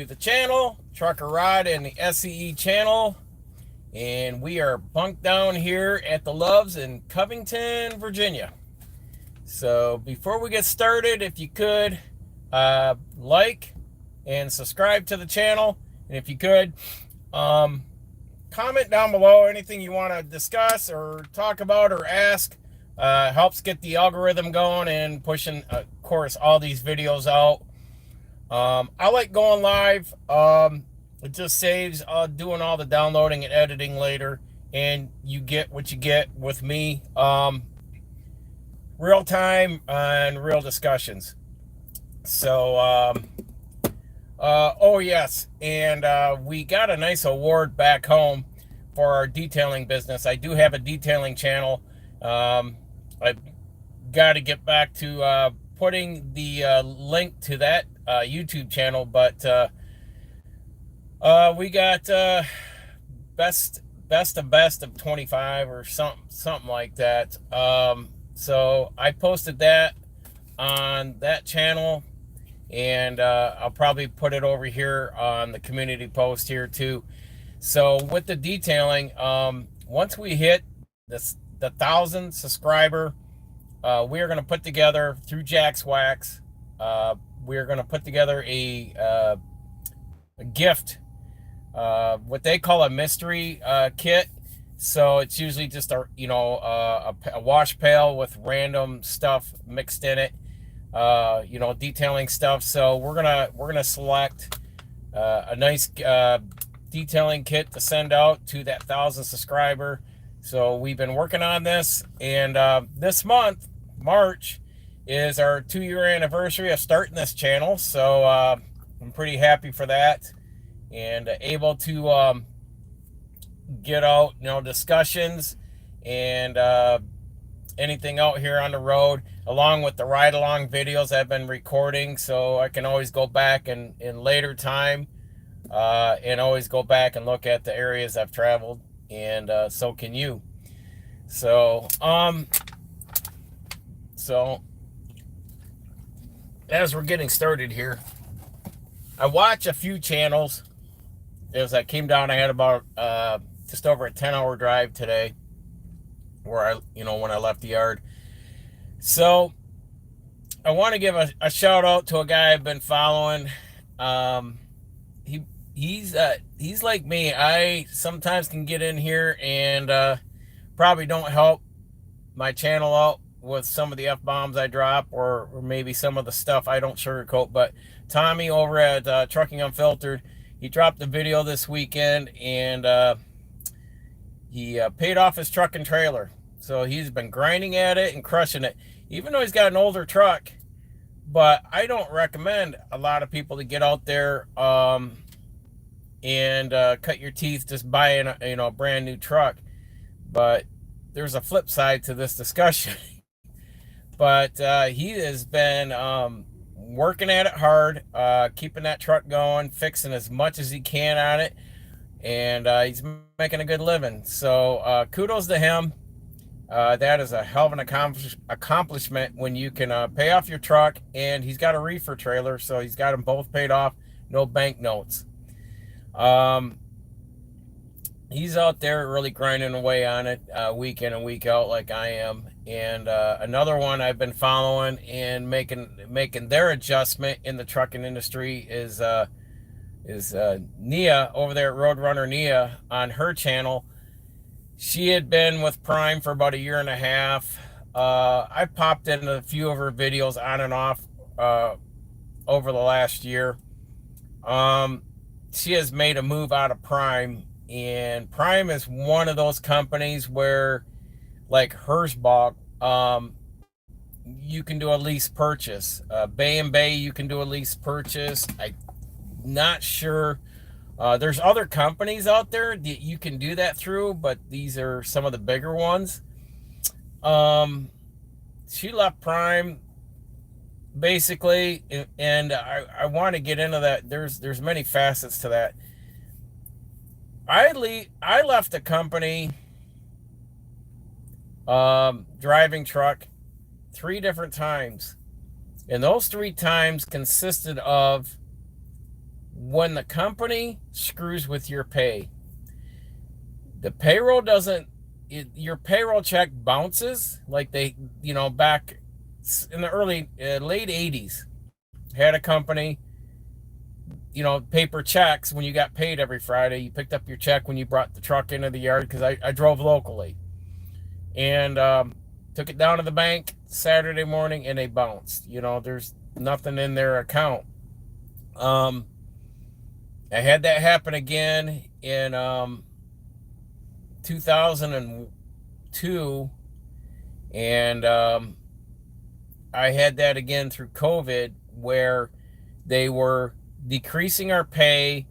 the channel, Trucker Rod and the S.E.E channel, and we are bunked down here at the Loves in Covington, Virginia. So before we get started, if you could like and subscribe to the channel, and if you could comment down below anything you want to discuss or talk about or ask. Helps get the algorithm going and pushing, of course, all these videos out. I like going live. It just saves doing all the downloading and editing later, and you get what you get with me. Real time and real discussions. So, oh yes, and we got a nice award back home for our detailing business. I do have a detailing channel. I've got to get back to putting the link to that YouTube channel, but we got best of 25 or something like that. So I posted that on that channel, and I'll probably put it over here on the community post here too. So with the detailing, once we hit the 1,000 subscriber, we are going to put together through Jack's Wax. We are going to put together a gift, what they call a mystery kit. So it's usually just a wash pail with random stuff mixed in it, detailing stuff. So we're gonna select a nice detailing kit to send out to that 1,000 subscriber. So we've been working on this, and this month, March, is our 2-year anniversary of starting this channel. So I'm pretty happy for that, and able to get out, discussions and anything out here on the road, along with the ride-along videos I've been recording, so I can always go back in later time and always go back and look at the areas I've traveled, and so can you. So as we're getting started here, I watch a few channels. As I came down, I had about just over a 10-hour drive today, where when I left the yard. So I want to give a shout out to a guy I've been following. He's like me. I sometimes can get in here and probably don't help my channel out with some of the F-bombs I drop, or maybe some of the stuff I don't sugarcoat. But Tommy over at Trucking Unfiltered, he dropped a video this weekend, and he paid off his truck and trailer. So he's been grinding at it and crushing it, even though he's got an older truck. But I don't recommend a lot of people to get out there and cut your teeth just buying a brand new truck. But there's a flip side to this discussion. But he has been working at it hard, keeping that truck going, fixing as much as he can on it, and he's making a good living. So kudos to him. That is a hell of an accomplishment when you can pay off your truck, and he's got a reefer trailer, so he's got them both paid off, no bank notes. He's out there really grinding away on it week in and week out, like I am. And another one I've been following and making their adjustment in the trucking industry is Nia over there at Roadrunner Nia on her channel. She had been with Prime for about 1.5 years. I popped in a few of her videos on and off over the last year. She has made a move out of Prime, and Prime is one of those companies where, like Hirschbach, you can do a lease purchase. Bay and Bay, you can do a lease purchase. I'm not sure. There's other companies out there that you can do that through, but these are some of the bigger ones. She left Prime basically, and I want to get into that. There's many facets to that. I left the company driving truck 3 different times, and those 3 times consisted of when the company screws with your pay, the payroll doesn't, your payroll check bounces like they, back in the late 80s, had a company, paper checks. When you got paid every Friday, you picked up your check when you brought the truck into the yard, because I drove locally, and took it down to the bank Saturday morning, and they bounced. There's nothing in their account. I had that happen again in 2002, and I had that again through COVID, where they were decreasing our pay,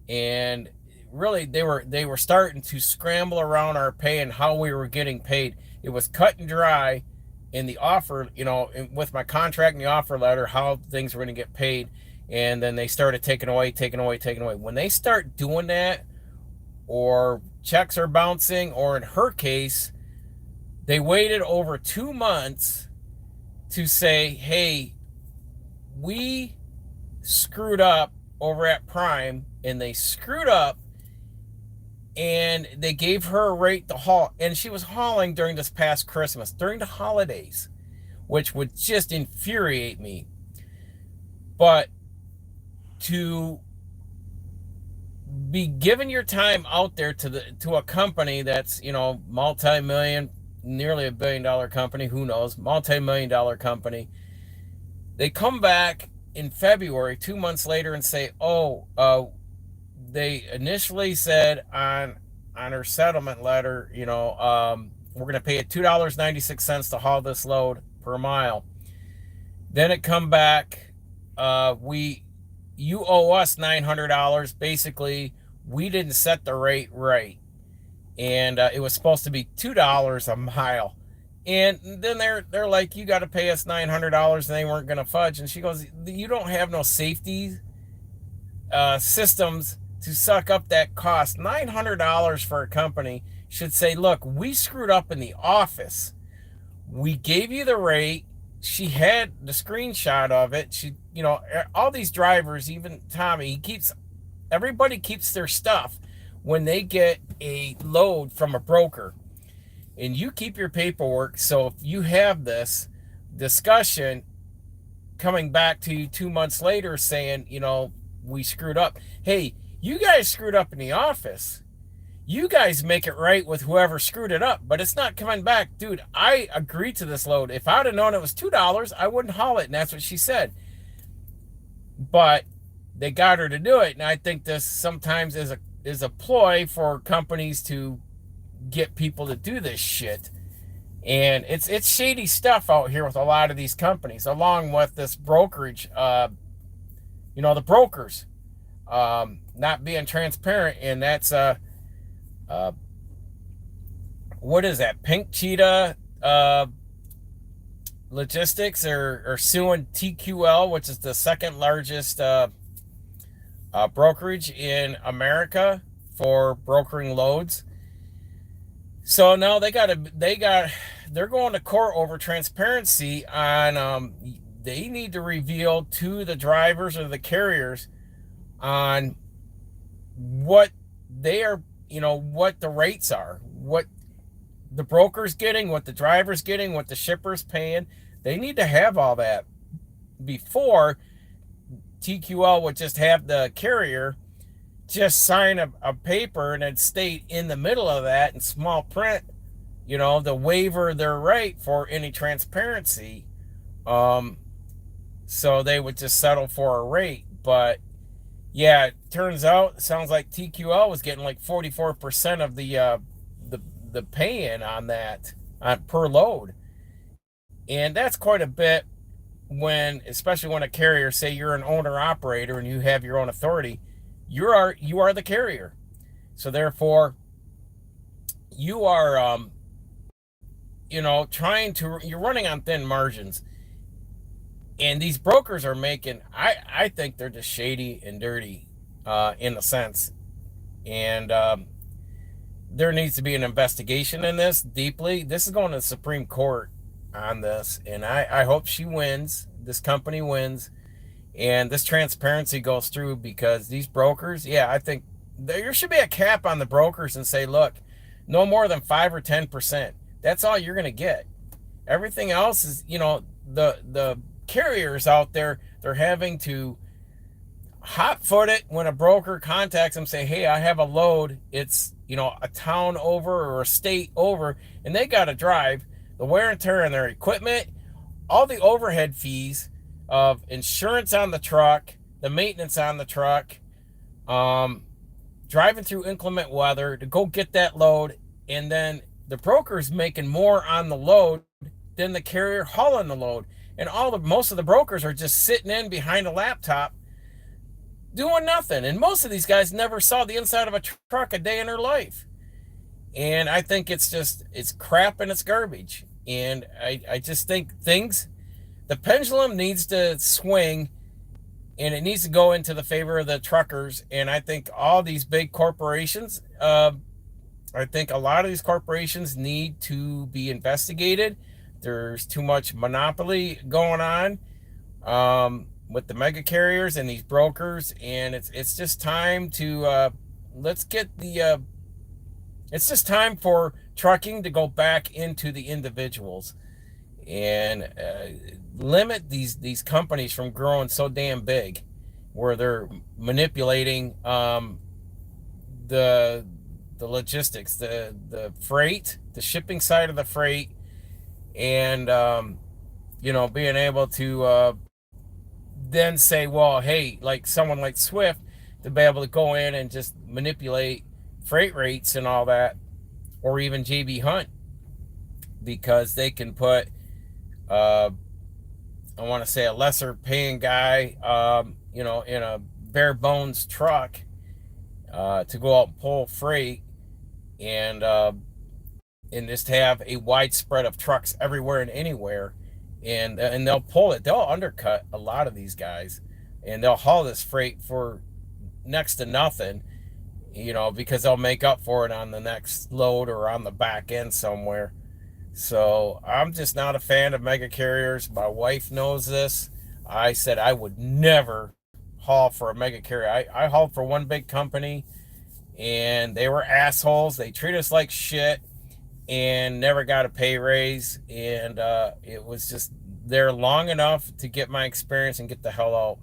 and really they were starting to scramble around our pay and how we were getting paid. It was cut and dry in the offer, with my contract and the offer letter, how things were going to get paid. And then they started taking away. When they start doing that, or checks are bouncing, or in her case, they waited over 2 months to say, hey, we screwed up over at Prime, and they screwed up, and they gave her a rate to haul. And she was hauling during this past Christmas, during the holidays, which would just infuriate me. But to be giving your time out there to a company that's, multi-million, nearly $1 billion company, who knows, multi-million-dollar company, they come back in February, 2 months later, and say, they initially said on her settlement letter, we're going to pay it $2.96 to haul this load per mile. Then it come back, you owe us $900. Basically, we didn't set the rate right, and it was supposed to be $2 a mile. And then they're like, you got to pay us $900, and they weren't going to fudge. And she goes, you don't have no safety systems to suck up that cost. $900 for a company should say, look, we screwed up in the office. We gave you the rate. She had the screenshot of it. She, all these drivers, even Tommy, everybody keeps their stuff when they get a load from a broker. And you keep your paperwork. So if you have this discussion coming back to you 2 months later saying, we screwed up. Hey, you guys screwed up in the office. You guys make it right with whoever screwed it up, but it's not coming back. Dude, I agreed to this load. If I'd have known it was $2, I wouldn't haul it, and that's what she said. But they got her to do it, and I think this sometimes is a ploy for companies to get people to do this shit. And it's shady stuff out here with a lot of these companies, along with this brokerage, the brokers not being transparent, and that's what is that? Pink Cheetah Logistics are suing TQL, which is the second largest brokerage in America for brokering loads. So now they're going to court over transparency on they need to reveal to the drivers or the carriers on what they are, what the rates are, what the broker's getting, what the driver's getting, what the shipper's paying. They need to have all that before TQL would just have the carrier just sign a paper and then state in the middle of that in small print, the waiver their right for any transparency. So they would just settle for a rate. But yeah, it turns out, it sounds like TQL was getting like 44% of the pay-in on that per load. And that's quite a bit especially when a carrier, say you're an owner operator and you have your own authority, you are the carrier. So therefore you are, you're running on thin margins. And these brokers are making, I think they're just shady and dirty, in a sense. And there needs to be an investigation in this deeply. This is going to the Supreme Court on this, and I hope she wins. This company wins, And this transparency goes through because these brokers, yeah, I think there should be a cap on the brokers and say, look, no more than 5 or 10%. That's all you're going to get. Everything else is, the carriers out there, they're having to hot foot it when a broker contacts them, say, hey, I have a load. It's, a town over or a state over, and they got to drive. The wear and tear on their equipment, all the overhead fees of insurance on the truck, the maintenance on the truck, um, driving through inclement weather to go get that load, and then the broker's making more on the load than the carrier hauling the load. And most of the brokers are just sitting in behind a laptop doing nothing. And most of these guys never saw the inside of a truck a day in their life. And I think it's crap and it's garbage. And I just think the pendulum needs to swing, and it needs to go into the favor of the truckers. And I think all these big corporations, I think a lot of these corporations need to be investigated. There's too much monopoly going on with the mega carriers and these brokers, and it's just time to it's just time for trucking to go back into the individuals and limit these companies from growing so damn big, where they're manipulating the logistics, the freight, the shipping side of the freight, and being able to then say, well, hey, like someone like Swift, to be able to go in and just manipulate freight rates and all that, or even JB Hunt, because they can put I want to say a lesser paying guy in a bare bones truck to go out and pull freight, and just have a widespread of trucks everywhere and anywhere, and they'll pull it. They'll undercut a lot of these guys, and they'll haul this freight for next to nothing, because they'll make up for it on the next load or on the back end somewhere. So I'm just not a fan of mega carriers. My wife knows this. I said I would never haul for a mega carrier. I hauled for one big company, and they were assholes. They treat us like shit and never got a pay raise. And it was just there long enough to get my experience and get the hell out.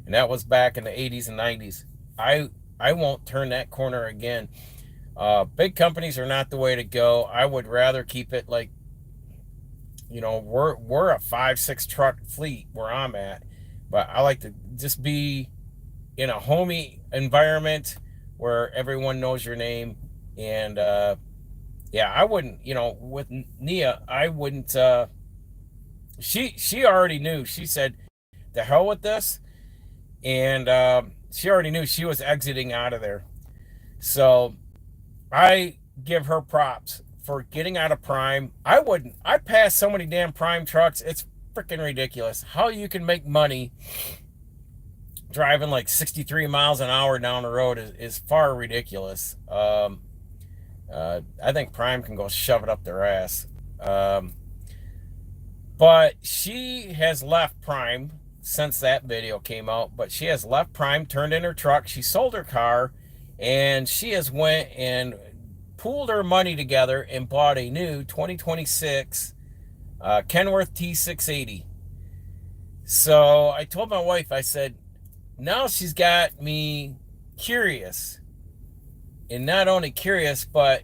And that was back in the 80s and 90s. I won't turn that corner again. Big companies are not the way to go. I would rather keep it like, we're a 5-6 truck fleet where I'm at, but I like to just be in a homey environment where everyone knows your name. And yeah, I wouldn't, with Nia, I wouldn't. She already knew. She said, "The hell with this," and she already knew she was exiting out of there. So I give her props for getting out of Prime. I wouldn't. I pass so many damn Prime trucks. It's freaking ridiculous how you can make money driving like 63 miles an hour down the road is far ridiculous. I think Prime can go shove it up their ass. But she has left Prime since that video came out. But she has left Prime, turned in her truck. She sold her car, and she has went and pooled her money together and bought a new 2026 Kenworth T680. So I told my wife, I said, now she's got me curious. And not only curious, but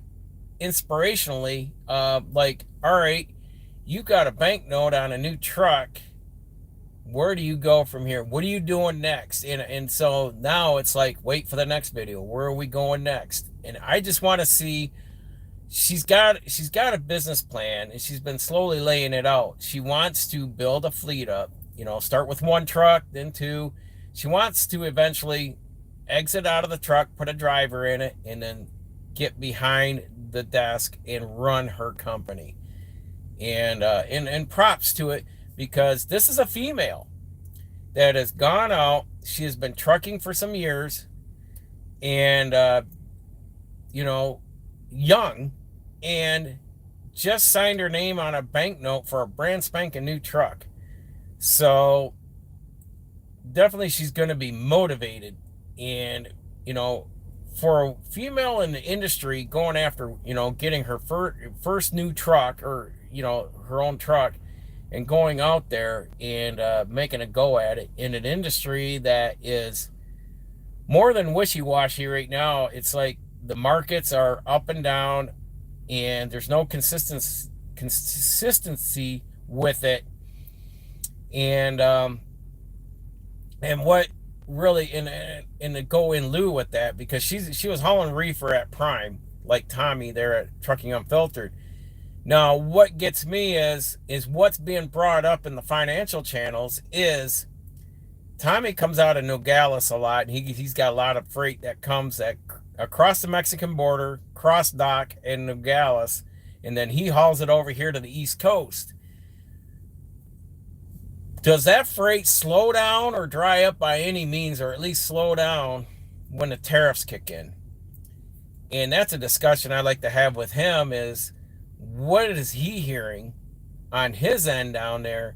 inspirationally, like, all right, you got a banknote on a new truck. Where do you go from here? What are you doing next? And so now it's like, wait for the next video. Where are we going next? And I just want to see. She's got a business plan, and she's been slowly laying it out. She wants to build a fleet up. Start with one truck, then two. She wants to eventually exit out of the truck, put a driver in it, and then get behind the desk and run her company. And props to it, because this is a female that has gone out. She has been trucking for some years, and young, and just signed her name on a banknote for a brand spanking new truck. So definitely she's going to be motivated. And, you know, for a female in the industry going after, getting her first new truck, or, her own truck, and going out there and making a go at it in an industry that is more than wishy-washy right now. It's like the markets are up and down, and there's no consistency with it. And what really in the go in lieu with that, because she was hauling reefer at Prime, like Tommy there at Trucking Unfiltered. Now, what gets me is what's being brought up in the financial channels is Tommy comes out of Nogales a lot, and he's got a lot of freight that comes across the Mexican border, cross dock in Nogales, and then he hauls it over here to the East Coast. Does that freight slow down or dry up by any means, or at least slow down when the tariffs kick in? And that's a discussion I like to have with him, is what is he hearing on his end down there?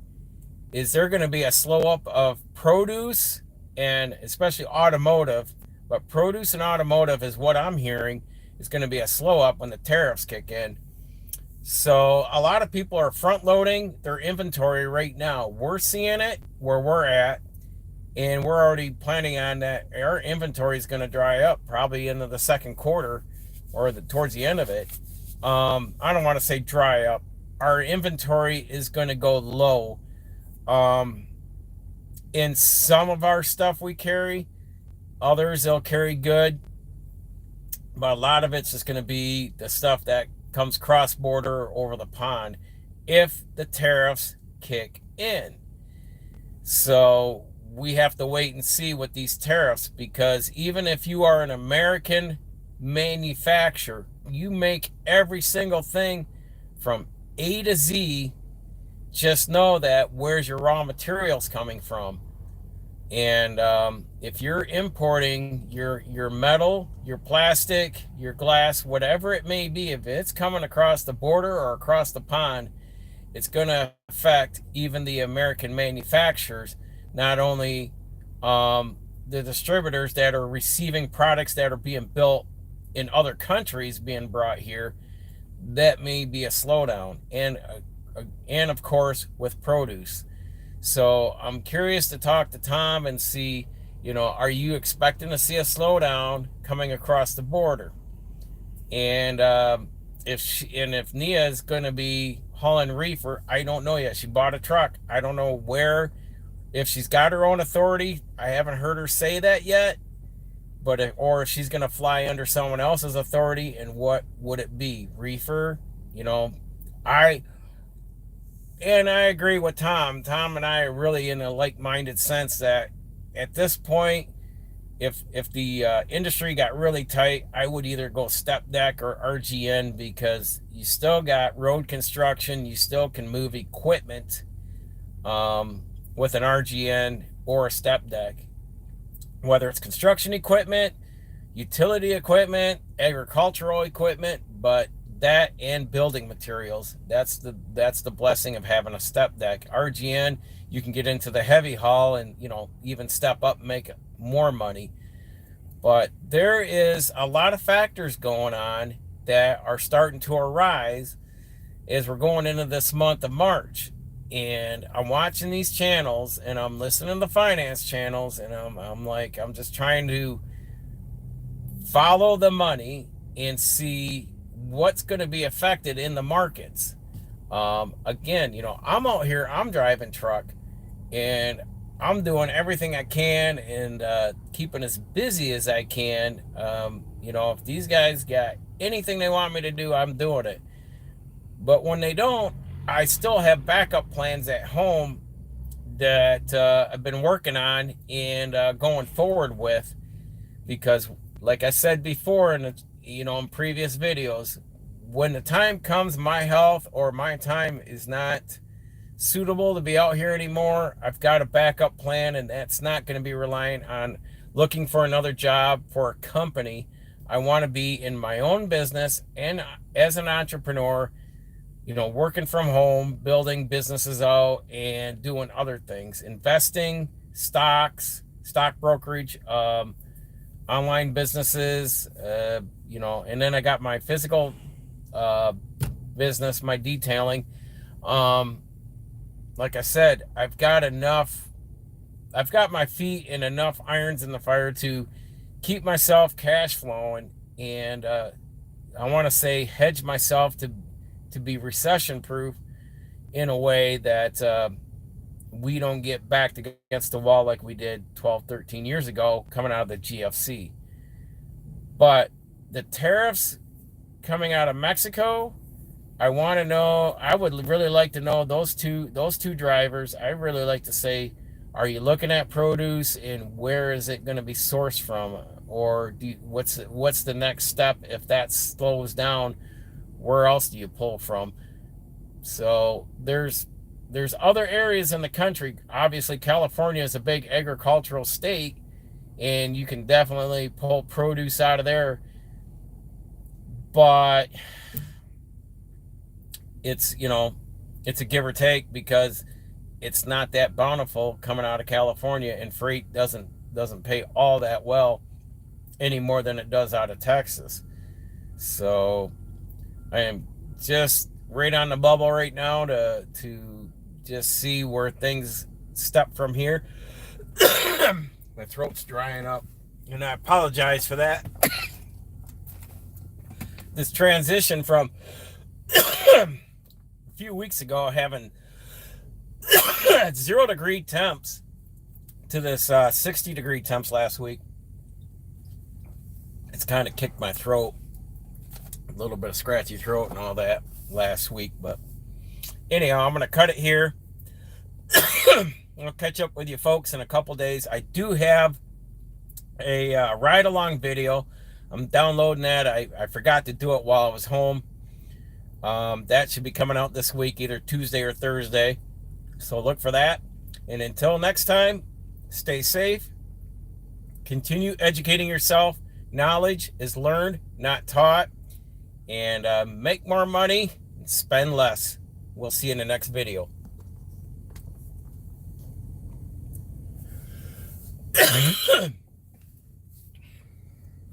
Is there going to be a slow up of produce, and especially automotive? But produce and automotive is what I'm hearing is going to be a slow up when the tariffs kick in. So a lot of people are front loading their inventory right now. We're seeing it where we're at, and we're already planning on that. Our inventory is going to dry up probably into the second quarter, or towards the end of it. I don't want to say dry up. Our inventory is going to go low. In some of our stuff we carry, others they'll carry good, but a lot of it's just going to be the stuff that comes cross-border over the pond if the tariffs kick in. So we have to wait and see with these tariffs, because even if you are an American manufacturer, you make every single thing from A to Z. Just know that where's your raw materials coming from. And if you're importing your metal, your plastic, your glass, whatever it may be, if it's coming across the border or across the pond, it's going to affect even the American manufacturers, not only the distributors that are receiving products that are being built in other countries being brought here. That may be a slowdown, and of course with produce. So I'm curious to talk to Tom and see, are you expecting to see a slowdown coming across the border? And if Nia is going to be hauling reefer, I don't know yet. She bought a truck. I don't know if she's got her own authority. I haven't heard her say that yet. But or if she's going to fly under someone else's authority, and what would it be? Reefer? And I agree with Tom. Tom and I are really in a like-minded sense that at this point, if the industry got really tight, I would either go step deck or RGN, because you still got road construction. You still can move equipment with an RGN or a step deck, whether it's construction equipment, utility equipment, agricultural equipment, but that and building materials. That's the blessing of having a step deck. RGN, you can get into the heavy haul and even step up and make more money. But there is a lot of factors going on that are starting to arise as we're going into this month of March. And I'm watching these channels, and I'm listening to the finance channels, and I'm just trying to follow the money and see what's going to be affected in the markets. Again, I'm out here, I'm driving truck, and I'm doing everything I can, and keeping as busy as I can. If these guys got anything they want me to do, I'm doing it. But when they don't, I still have backup plans at home that I've been working on and going forward with, because like I said before in previous videos, when the time comes, my health or my time is not suitable to be out here anymore, I've got a backup plan, and that's not going to be reliant on looking for another job for a company. I want to be in my own business and as an entrepreneur, working from home, building businesses out, and doing other things, investing, stocks, stock brokerage, online businesses, you know, and then I got my physical business, my detailing. Like I said, I've got my feet and enough irons in the fire to keep myself cash flowing, and I want to say hedge myself to be recession proof in a way that we don't get backed against the wall like we did 12, 13 years ago coming out of the GFC. But the tariffs coming out of Mexico, I want to know, I would really like to know those two drivers. I really like to say, are you looking at produce and where is it going to be sourced from? Or what's the next step if that slows down? Where else do you pull from? So there's other areas in the country. Obviously, California is a big agricultural state, and you can definitely pull produce out of there. But it's, you know, it's a give or take because it's not that bountiful coming out of California, and freight doesn't pay all that well any more than it does out of Texas. So I am just right on the bubble right now to just see where things step from here. My throat's drying up, and I apologize for that. This transition from a few weeks ago having 0-degree temps to this 60-degree temps last week, it's kind of kicked my throat. A little bit of scratchy throat and all that last week. But anyhow, I'm going to cut it here. I'll catch up with you folks in a couple days. I do have a ride-along video. I'm downloading that. I forgot to do it while I was home. That should be coming out this week, either Tuesday or Thursday. So look for that. And until next time, stay safe. Continue educating yourself. Knowledge is learned, not taught. And make more money and spend less. We'll see you in the next video.